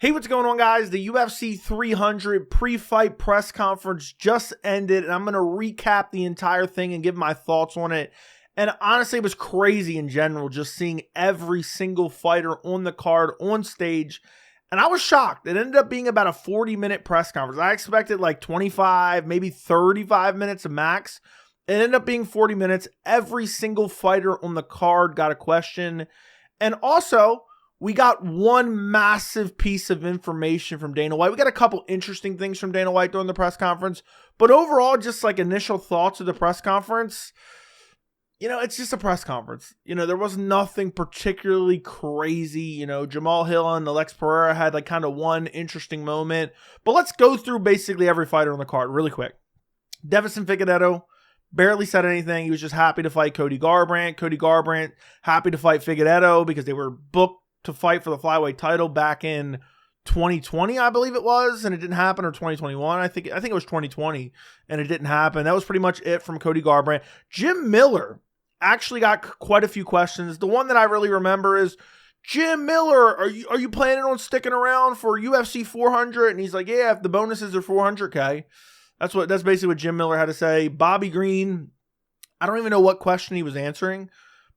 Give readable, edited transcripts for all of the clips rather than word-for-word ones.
Hey, what's going on, guys? The UFC 300 pre-fight press conference just ended, and I'm going to recap the entire thing and give my thoughts on it. And honestly, it was crazy in general, just seeing every single fighter on the card, on stage. And I was shocked. It ended up being about a 40-minute press conference. I expected like 25, maybe 35 minutes max. It ended up being 40 minutes. Every single fighter on the card got a question. And also, we got one massive piece of information from Dana White. We got a couple interesting things from Dana White during the press conference. But overall, just like initial thoughts of the press conference, it's just a press conference. There was nothing particularly crazy. Jamahal Hill and Alex Pereira had like kind of one interesting moment. But let's go through basically every fighter on the card really quick. Deiveson Figueiredo barely said anything. He was just happy to fight Cody Garbrandt. Cody Garbrandt happy to fight Figueiredo because they were booked to fight for the flyweight title back in 2020, I believe it was, and it didn't happen, or 2021. I think it was 2020, and it didn't happen. That was pretty much it from Cody Garbrandt. Jim Miller actually got quite a few questions. The one that I really remember is, Jim Miller, are you planning on sticking around for UFC 400? And he's like, yeah, if the bonuses are 400K. That's basically what Jim Miller had to say. Bobby Green, I don't even know what question he was answering,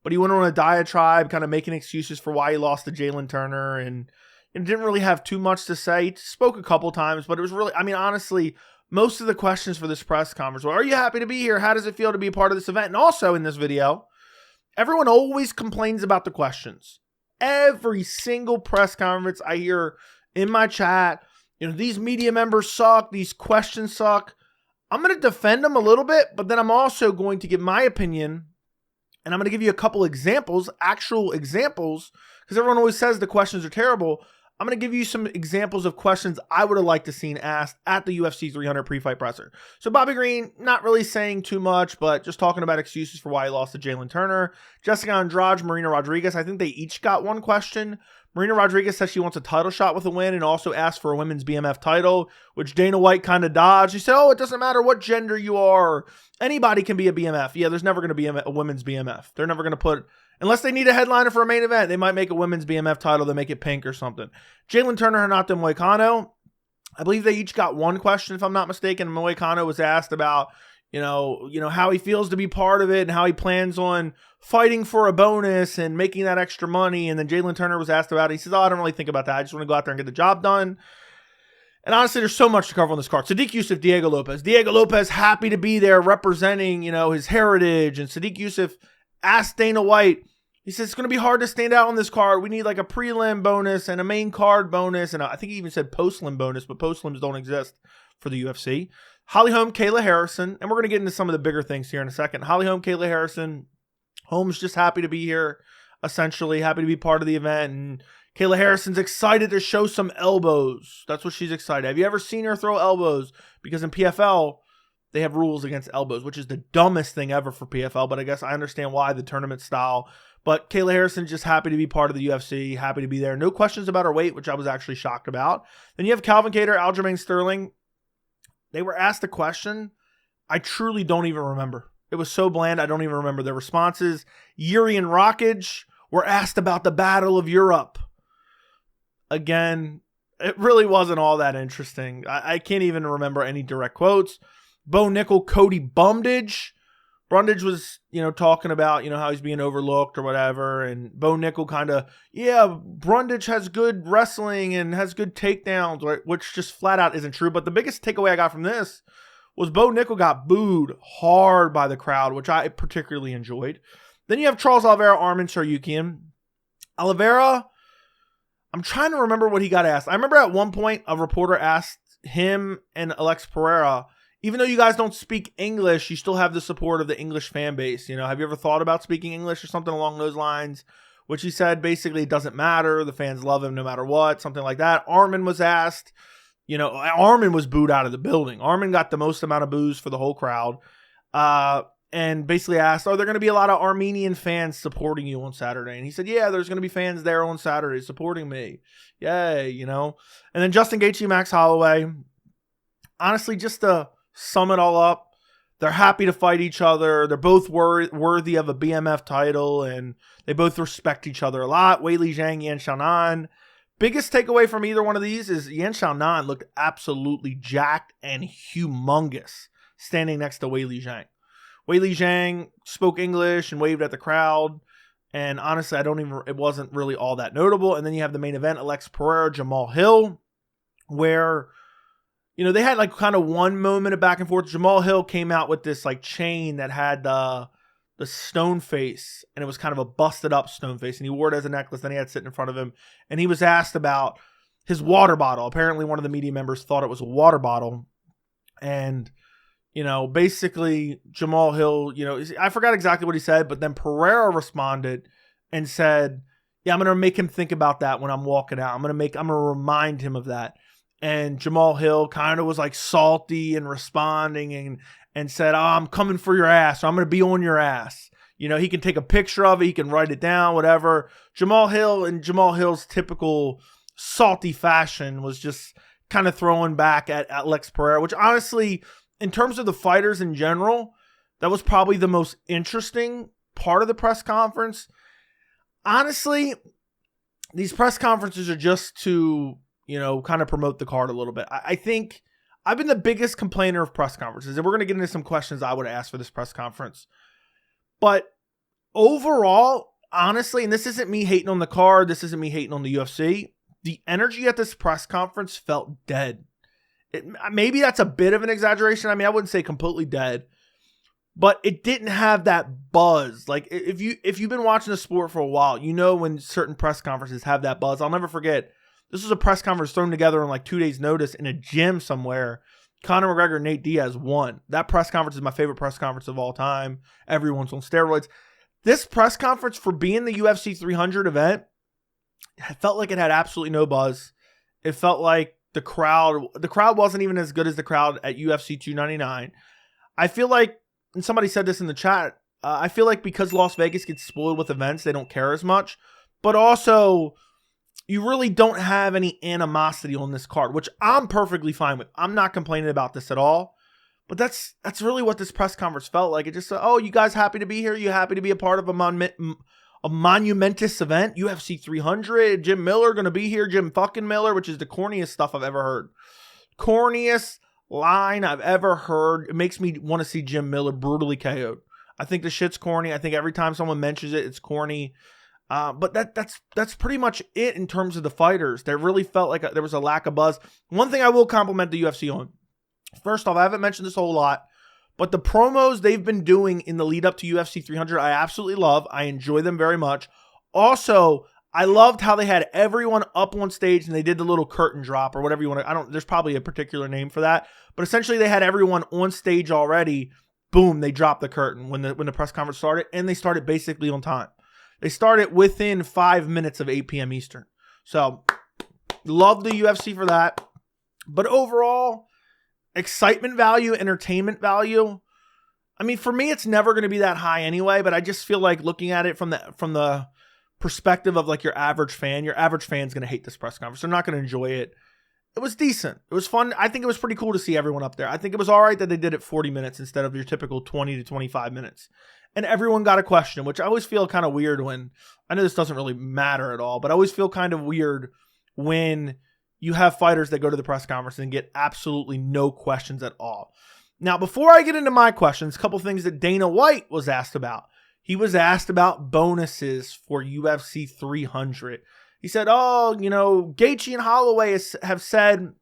but he went on a diatribe, kind of making excuses for why he lost to Jalen Turner, and didn't really have too much to say. He spoke a couple times, but it was really, honestly, most of the questions for this press conference were, are you happy to be here? How does it feel to be a part of this event? And also in this video, everyone always complains about the questions. Every single press conference I hear in my chat, these media members suck, these questions suck. I'm going to defend them a little bit, but then I'm also going to give my opinion. And I'm going to give you a couple examples, actual examples, because everyone always says the questions are terrible. I'm going to give you some examples of questions I would have liked to seen asked at the UFC 300 pre-fight presser. So Bobby Green, not really saying too much, but just talking about excuses for why he lost to Jalen Turner. Jessica Andrade, Marina Rodriguez, I think they each got one question. Marina Rodriguez says she wants a title shot with a win and also asked for a women's BMF title, which Dana White kind of dodged. He said, oh, it doesn't matter what gender you are. Anybody can be a BMF. Yeah, there's never going to be a women's BMF. They're never going to put, unless they need a headliner for a main event, they might make a women's BMF title. They make it pink or something. Jalen Turner, Renato Moicano, I believe they each got one question, if I'm not mistaken. Moicano was asked about, how he feels to be part of it and how he plans on fighting for a bonus and making that extra money. And then Jalen Turner was asked about it. He says, I don't really think about that. I just want to go out there and get the job done. And honestly, there's so much to cover on this card. Sadiq Yusuff, Diego Lopez. Diego Lopez happy to be there representing, his heritage. And Sadiq Yusuff asked Dana White, he says, it's going to be hard to stand out on this card. We need like a prelim bonus and a main card bonus. And I think he even said post-lim bonus, but post-lims don't exist for the UFC. Holly Holm, Kayla Harrison, and we're going to get into some of the bigger things here in a second. Holly Holm, Kayla Harrison. Holm's just happy to be here, essentially, happy to be part of the event. And Kayla Harrison's excited to show some elbows. That's what she's excited. Have you ever seen her throw elbows? Because in PFL, they have rules against elbows, which is the dumbest thing ever for PFL, but I guess I understand why, the tournament style. But Kayla Harrison's just happy to be part of the UFC, happy to be there. No questions about her weight, which I was actually shocked about. Then you have Calvin Kattar, Aljamain Sterling. They were asked a question I truly don't even remember. It was so bland, I don't even remember their responses. Yuri and Rockage were asked about the Battle of Europe. Again, it really wasn't all that interesting. I can't even remember any direct quotes. Bo Nickel, Cody Brundage. Brundage was, talking about, how he's being overlooked or whatever. And Bo Nickel kind of, Brundage has good wrestling and has good takedowns, which just flat out isn't true. But the biggest takeaway I got from this was Bo Nickel got booed hard by the crowd, which I particularly enjoyed. Then you have Charles Oliveira, Arman Tsarukyan. Oliveira, I'm trying to remember what he got asked. I remember at one point a reporter asked him and Alex Pereira, even though you guys don't speak English, you still have the support of the English fan base. Have you ever thought about speaking English or something along those lines? Which he said basically it doesn't matter. The fans love him no matter what, something like that. Arman was asked, Arman was booed out of the building. Arman got the most amount of boos for the whole crowd. And basically asked, are there going to be a lot of Armenian fans supporting you on Saturday? And he said, yeah, there's going to be fans there on Saturday supporting me. Yay, And then Justin Gaethje, Max Holloway. Honestly, just to sum it all up, they're happy to fight each other. They're both worthy of a BMF title, and they both respect each other a lot. Weili Zhang, Yan Xiaonan. Biggest takeaway from either one of these is Yan Xiaonan looked absolutely jacked and humongous standing next to Weili Zhang. Weili Zhang spoke English and waved at the crowd. And honestly, it wasn't really all that notable. And then you have the main event, Alex Pereira, Jamal Hill, where, they had like kind of one moment of back and forth. Jamal Hill came out with this like chain that had the stone face, and it was kind of a busted up stone face, and he wore it as a necklace. Then he had it sitting in front of him, and he was asked about his water bottle. Apparently one of the media members thought it was a water bottle. And, basically Jamal Hill, I forgot exactly what he said, but then Pereira responded and said, yeah, I'm going to make him think about that when I'm walking out. I'm going to remind him of that. And Jamal Hill kind of was like salty and responding and said, oh, I'm coming for your ass. So I'm going to be on your ass. He can take a picture of it. He can write it down, whatever. Jamal Hill, in Jamal Hill's typical salty fashion, was just kind of throwing back at Alex Pereira, which honestly, in terms of the fighters in general, that was probably the most interesting part of the press conference. Honestly, these press conferences are just to, kind of promote the card a little bit. I think I've been the biggest complainer of press conferences, and we're going to get into some questions I would ask for this press conference. But overall, honestly, and this isn't me hating on the card, this isn't me hating on the UFC, the energy at this press conference felt dead. Maybe that's a bit of an exaggeration. I mean, I wouldn't say completely dead, but it didn't have that buzz. Like if you've been watching the sport for a while, when certain press conferences have that buzz. I'll never forget. This was a press conference thrown together on like 2 days' notice in a gym somewhere. Conor McGregor and Nate Diaz won. That press conference is my favorite press conference of all time. Everyone's on steroids. This press conference, for being the UFC 300 event, it felt like it had absolutely no buzz. It felt like the crowd wasn't even as good as the crowd at UFC 299. I feel like, and somebody said this in the chat, I feel like because Las Vegas gets spoiled with events, they don't care as much. But also, you really don't have any animosity on this card, which I'm perfectly fine with. I'm not complaining about this at all. But that's really what this press conference felt like. It just said, oh, you guys happy to be here? You happy to be a part of a monumentous event? UFC 300, Jim Miller going to be here. Jim fucking Miller, which is the corniest stuff I've ever heard. Corniest line I've ever heard. It makes me want to see Jim Miller brutally KO'd. I think the shit's corny. I think every time someone mentions it, it's corny. But that's pretty much it in terms of the fighters. There really felt like there was a lack of buzz. One thing I will compliment the UFC on. First off, I haven't mentioned this a whole lot, but the promos they've been doing in the lead up to UFC 300, I absolutely love. I enjoy them very much. Also, I loved how they had everyone up on stage and they did the little curtain drop or whatever you want to. There's probably a particular name for that, but essentially they had everyone on stage already. Boom, they dropped the curtain when the press conference started, and they started basically on time. They started within 5 minutes of 8 p.m. Eastern. So, love the UFC for that. But overall, excitement value, entertainment value. I mean, for me, it's never going to be that high anyway, but I just feel like looking at it from the perspective of like your average fan's going to hate this press conference. They're not going to enjoy it. It was decent. It was fun. I think it was pretty cool to see everyone up there. I think it was all right that they did it 40 minutes instead of your typical 20 to 25 minutes. And everyone got a question, which I always feel kind of weird when, I know this doesn't really matter at all, but I always feel kind of weird when you have fighters that go to the press conference and get absolutely no questions at all. Now, before I get into my questions, a couple things that Dana White was asked about. He was asked about bonuses for UFC 300. He said, Gaethje and Holloway have said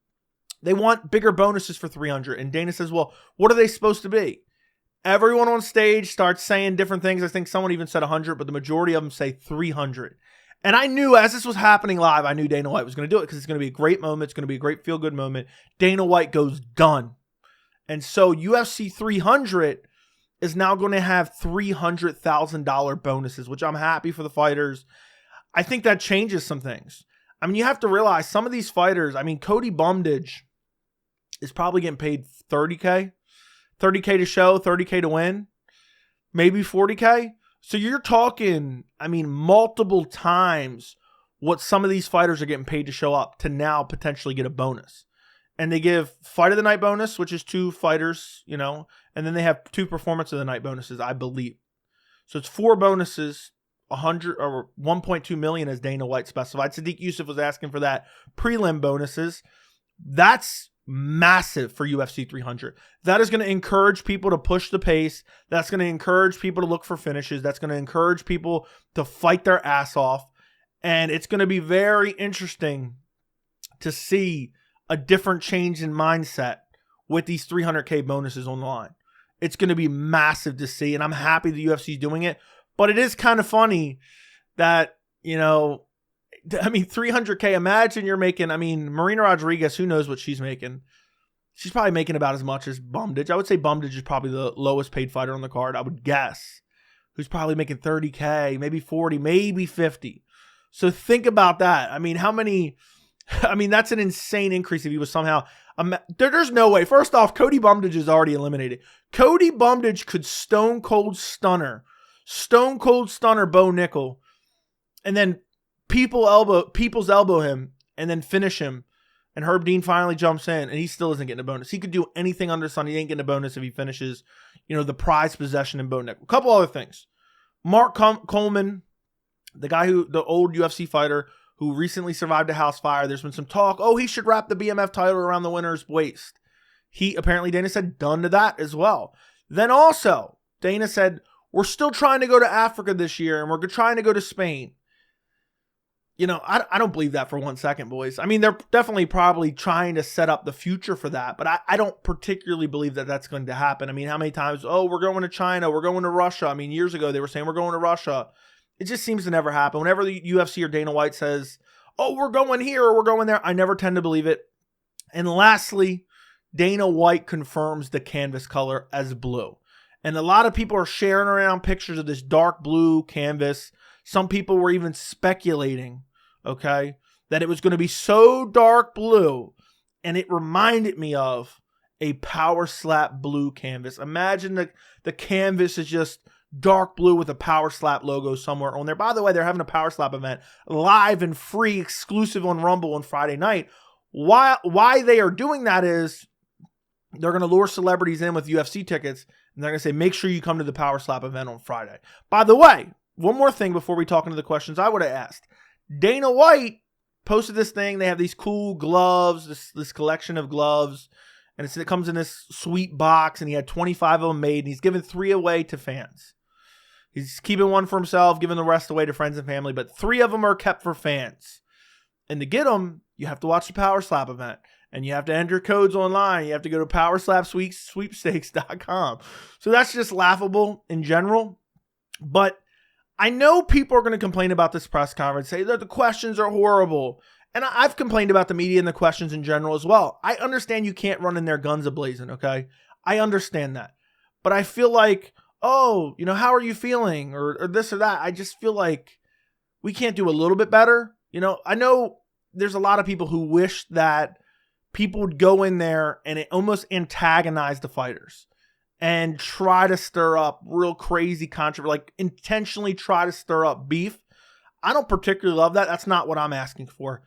they want bigger bonuses for 300. And Dana says, well, what are they supposed to be? Everyone on stage starts saying different things. I think someone even said 100, but the majority of them say 300. And I knew as this was happening live, I knew Dana White was going to do it because it's going to be a great moment. It's going to be a great feel-good moment. Dana White goes done. And so UFC 300 is now going to have $300,000 bonuses, which I'm happy for the fighters. I think that changes some things. I mean, you have to realize some of these fighters, Cody Bumdidge is probably getting paid $30K. $30K to show, $30K to win, maybe $40K. So you're talking, multiple times what some of these fighters are getting paid to show up to now potentially get a bonus. And they give fight of the night bonus, which is 2 fighters, and then they have 2 performance of the night bonuses, I believe. So it's 4 bonuses 100 or 1.2 million as Dana White specified. Sadiq Yusuf was asking for that prelim bonuses. That's massive for UFC 300. That is going to encourage people to push the pace. That's going to encourage people to look for finishes. That's going to encourage people to fight their ass off. And it's going to be very interesting to see a different change in mindset with these 300K bonuses on the line. It's going to be massive to see, and I'm happy the UFC is doing it. But it is kind of funny that, 300K, imagine you're making, Marina Rodriguez, who knows what she's making? She's probably making about as much as Bumditch. I would say Bumditch is probably the lowest paid fighter on the card, I would guess. Who's probably making 30K, maybe 40, maybe 50. So think about that. That's an insane increase if he was somehow, there's no way. First off, Cody Bumditch is already eliminated. Cody Bumditch could stone cold stunner Bo Nickel, and then people's elbow him and then finish him. And Herb Dean finally jumps in, and he still isn't getting a bonus. He could do anything under the sun. He ain't getting a bonus if he finishes, the prize possession in Bo Nickel. A couple other things. Mark Coleman, the old UFC fighter who recently survived a house fire. There's been some talk. Oh, he should wrap the BMF title around the winner's waist. Dana said, done to that as well. Then also, Dana said, we're still trying to go to Africa this year, and we're trying to go to Spain. I don't believe that for 1 second, boys. They're definitely probably trying to set up the future for that, but I don't particularly believe that that's going to happen. How many times, we're going to China, we're going to Russia. Years ago they were saying we're going to Russia. It just seems to never happen. Whenever the UFC or Dana White says, we're going here or we're going there, I never tend to believe it. And lastly, Dana White confirms the canvas color as blue. And a lot of people are sharing around pictures of this dark blue canvas. Some people were even speculating, that it was going to be so dark blue. And it reminded me of a Power Slap blue canvas. Imagine the canvas is just dark blue with a Power Slap logo somewhere on there. By the way, they're having a Power Slap event live and free, exclusive on Rumble on Friday night. Why they are doing that is they're going to lure celebrities in with UFC tickets, and they're going to say, make sure you come to the Power Slap event on Friday. By the way, one more thing before we talk into the questions I would have asked. Dana White posted this thing. They have these cool gloves, this collection of gloves, and it comes in this sweet box, and he had 25 of them made, and he's giving 3 away to fans. He's keeping 1 for himself, giving the rest away to friends and family, but 3 of them are kept for fans. And to get them, you have to watch the Power Slap event. And you have to enter codes online. You have to go to powerslapsweepstakes.com. So that's just laughable in general. But I know people are going to complain about this press conference, say that the questions are horrible. And I've complained about the media and the questions in general as well. I understand you can't run in there guns a-blazing, okay? I understand that. But I feel like, how are you feeling? Or this or that. I just feel like we can't do a little bit better. I know there's a lot of people who wish that people would go in there and it almost antagonize the fighters and try to stir up real crazy controversy, like intentionally try to stir up beef. I don't particularly love that. That's not what I'm asking for.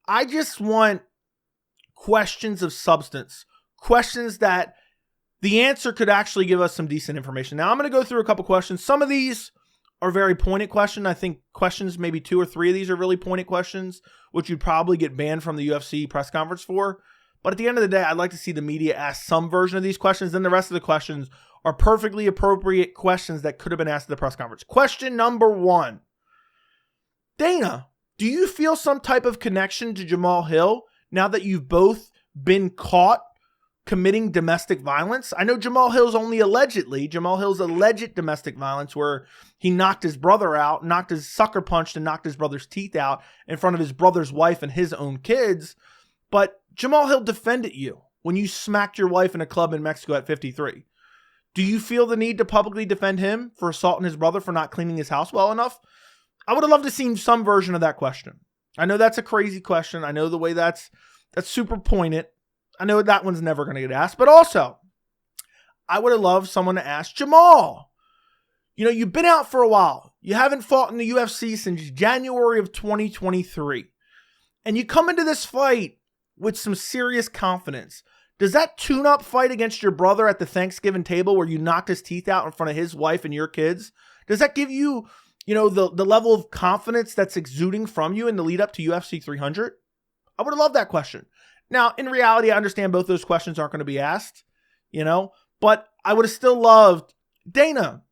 I just want questions of substance, questions that the answer could actually give us some decent information. Now, I'm going to go through a couple questions. Some of these are very pointed questions. I think questions, maybe 2 or 3 of these are really pointed questions, which you'd probably get banned from the UFC press conference for. But at the end of the day, I'd like to see the media ask some version of these questions. Then the rest of the questions are perfectly appropriate questions that could have been asked at the press conference. Question number 1. Dana, do you feel some type of connection to Jamal Hill now that you've both been caught committing domestic violence? I know Jamal Hill's alleged domestic violence where he knocked his brother out, sucker punched and knocked his brother's teeth out in front of his brother's wife and his own kids. But Jamal Hill defended you when you smacked your wife in a club in Mexico at 53. Do you feel the need to publicly defend him for assaulting his brother for not cleaning his house well enough? I would have loved to see some version of that question. I know that's a crazy question. I know the way that's super poignant. I know that one's never going to get asked. But also, I would have loved someone to ask Jamal. You've been out for a while. You haven't fought in the UFC since January of 2023. And you come into this fight with some serious confidence. Does that tune-up fight against your brother at the Thanksgiving table where you knocked his teeth out in front of his wife and your kids, does that give you, the level of confidence that's exuding from you in the lead up to UFC 300? I would have loved that question. Now, in reality, I understand both those questions aren't going to be asked, but I would have still loved, Dana,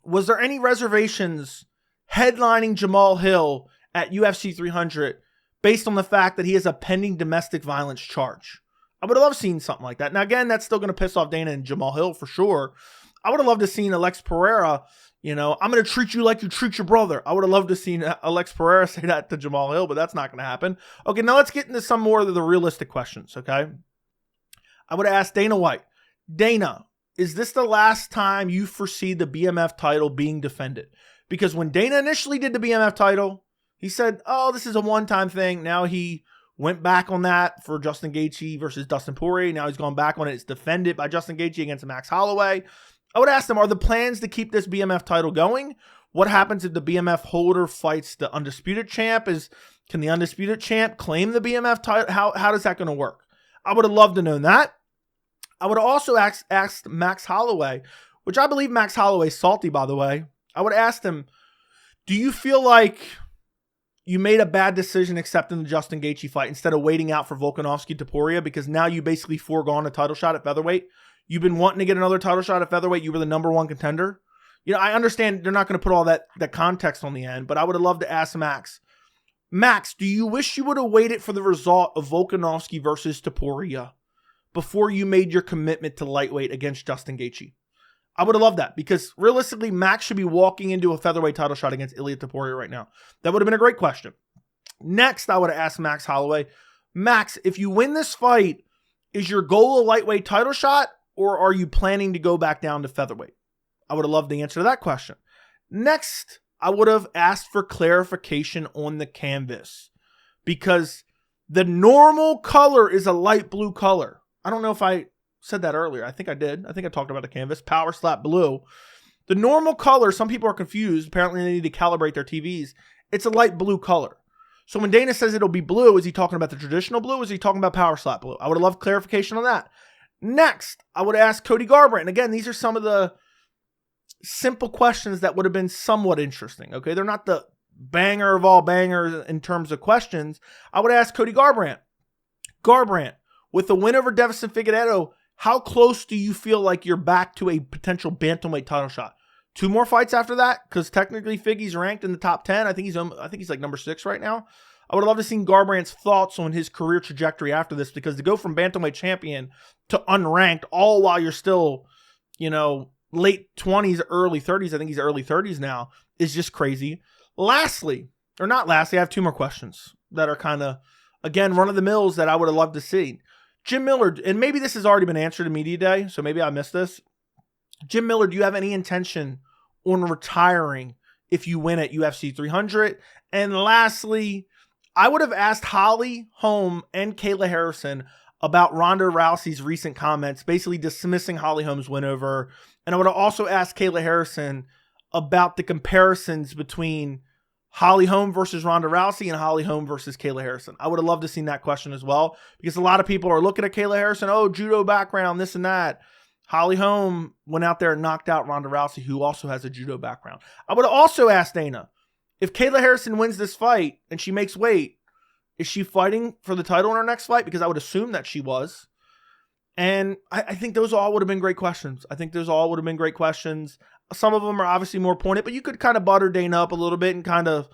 was there any reservations headlining Jamal Hill at UFC 300 based on the fact that he has a pending domestic violence charge? I would have loved seeing something like that. Now, again, that's still going to piss off Dana and Jamahal Hill for sure. I would have loved to see Alex Pereira, I'm going to treat you like you treat your brother. I would have loved to see Alex Pereira say that to Jamal Hill, but that's not going to happen. Okay, now let's get into some more of the realistic questions, okay? I would have asked Dana White, Dana, is this the last time you foresee the BMF title being defended? Because when Dana initially did the BMF title, he said, oh, this is a one-time thing. Now he went back on that for Justin Gaethje versus Dustin Poirier. Now he's gone back on it. It's defended by Justin Gaethje against Max Holloway. I would ask them, are the plans to keep this BMF title going? What happens if the BMF holder fights the undisputed champ? Can the undisputed champ claim the BMF title? How is that going to work? I would have loved to know that. I would have also asked Max Holloway, which I believe Max Holloway's salty, by the way. I would have asked him, do you feel like you made a bad decision accepting the Justin Gaethje fight instead of waiting out for Volkanovski to Poirier, because now you basically foregone a title shot at featherweight? You've been wanting to get another title shot at featherweight. You were the number one contender. I understand they're not going to put all that context on the end, but I would have loved to ask Max, do you wish you would have waited for the result of Volkanovski versus Topuria before you made your commitment to lightweight against Justin Gaethje? I would have loved that, because realistically, Max should be walking into a featherweight title shot against Ilia Topuria right now. That would have been a great question. Next, I would have asked Max Holloway, Max, if you win this fight, is your goal a lightweight title shot, or are you planning to go back down to featherweight? I would have loved the answer to that question. Next, I would have asked for clarification on the canvas, because the normal color is a light blue color. I don't know if I said that earlier. I think I did. I think I talked about the canvas. Power Slap blue. The normal color, some people are confused. Apparently they need to calibrate their TVs. It's a light blue color. So when Dana says it'll be blue, is he talking about the traditional blue? Or is he talking about Power Slap blue? I would have loved clarification on that. Next, I would ask Cody Garbrandt. And again, these are some of the simple questions that would have been somewhat interesting. Okay, they're not the banger of all bangers in terms of questions. I would ask Cody Garbrandt. Garbrandt, with the win over Devison Figueiredo, how close do you feel like you're back to a potential bantamweight title shot? 2 more fights after that, because technically Figgy's ranked in the top 10. I think he's like number 6 right now. I would love to see Garbrandt's thoughts on his career trajectory after this, because to go from bantamweight champion to unranked, all while you're still, late 20s, early 30s, I think he's early 30s now, is just crazy. Lastly, I have 2 more questions that are kind of, again, run-of-the-mills that I would have loved to see. Jim Miller, and maybe this has already been answered in Media Day, so maybe I missed this. Jim Miller, do you have any intention on retiring if you win at UFC 300? And lastly, I would have asked Holly Holm and Kayla Harrison about Ronda Rousey's recent comments, basically dismissing Holly Holm's win over her. And I would have also asked Kayla Harrison about the comparisons between Holly Holm versus Ronda Rousey and Holly Holm versus Kayla Harrison. I would have loved to seen that question as well, because a lot of people are looking at Kayla Harrison, oh, judo background, this and that. Holly Holm went out there and knocked out Ronda Rousey, who also has a judo background. I would have also asked Dana, if Kayla Harrison wins this fight and she makes weight, is she fighting for the title in her next fight? Because I would assume that she was. And I think those all would have been great questions. Some of them are obviously more pointed, but you could kind of butter Dana up a little bit and kind of,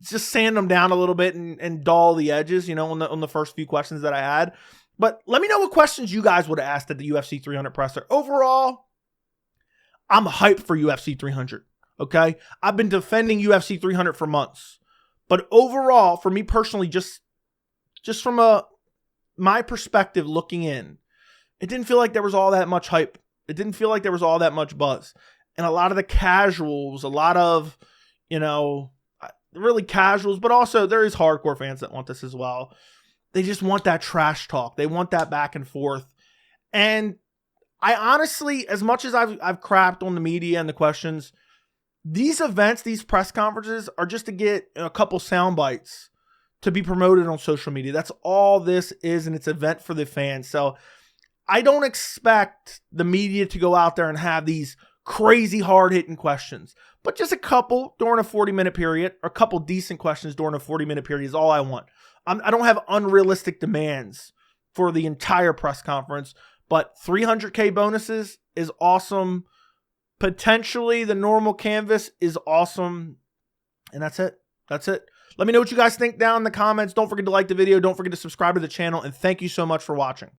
just sand them down a little bit and dull the edges, on the first few questions that I had. But let me know what questions you guys would have asked at the UFC 300 presser. Overall, I'm hyped for UFC 300, okay? I've been defending UFC 300 for months. But overall, for me personally, just from my perspective looking in, it didn't feel like there was all that much hype. It didn't feel like there was all that much buzz. And a lot of the casuals, a lot of, really casuals, but also there is hardcore fans that want this as well. They just want that trash talk. They want that back and forth. And I honestly, as much as I've crapped on the media and the questions, these events, these press conferences are just to get a couple sound bites to be promoted on social media. That's all this is, and it's an event for the fans. So I don't expect the media to go out there and have these crazy hard-hitting questions, but just a couple during a 40-minute period, or a couple decent questions during a 40-minute period is all I want. I don't have unrealistic demands for the entire press conference, but 300K bonuses is awesome. Potentially the normal canvas is awesome. And that's it. That's it. Let me know what you guys think down in the comments. Don't forget to like the video. Don't forget to subscribe to the channel. And thank you so much for watching.